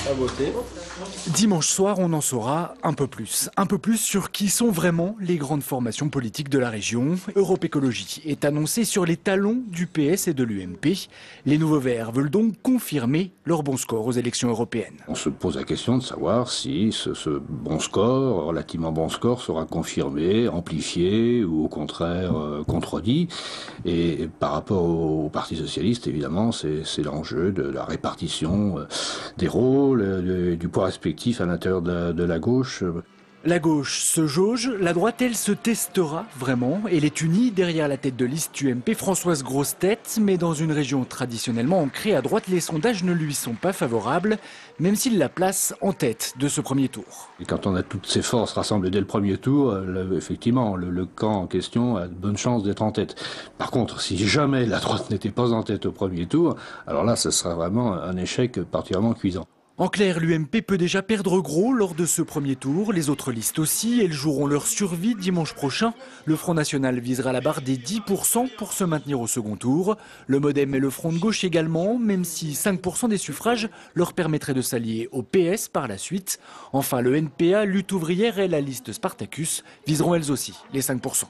à voter. Dimanche soir, on en saura un peu plus. Un peu plus sur qui sont vraiment les grandes formations politiques de la région. Europe Écologie est annoncé sur les talons du PS et de l'UMP. Les Nouveaux Verts veulent donc confirmer leur bon score aux élections européennes. On se pose la question de savoir si ce bon score, relativement bon score, sera confirmé, amplifié ou au contraire contredit. Et par rapport au Parti socialiste, évidemment, c'est l'enjeu de la répartition des rôles, du poids respectif à l'intérieur de la gauche. La gauche se jauge, la droite, elle, se testera vraiment. Elle est unie derrière la tête de liste UMP, Françoise Grossetête. Mais dans une région traditionnellement ancrée à droite, les sondages ne lui sont pas favorables, même s'il la place en tête de ce premier tour. Et quand on a toutes ces forces rassemblées dès le premier tour, effectivement, le camp en question a de bonnes chances d'être en tête. Par contre, si jamais la droite n'était pas en tête au premier tour, alors là, ce sera vraiment un échec particulièrement cuisant. En clair, l'UMP peut déjà perdre gros lors de ce premier tour. Les autres listes aussi, elles joueront leur survie dimanche prochain. Le Front National visera la barre des 10% pour se maintenir au second tour. Le Modem et le Front de gauche également, même si 5% des suffrages leur permettraient de s'allier au PS par la suite. Enfin, le NPA, Lutte ouvrière et la liste Spartacus viseront elles aussi les 5%.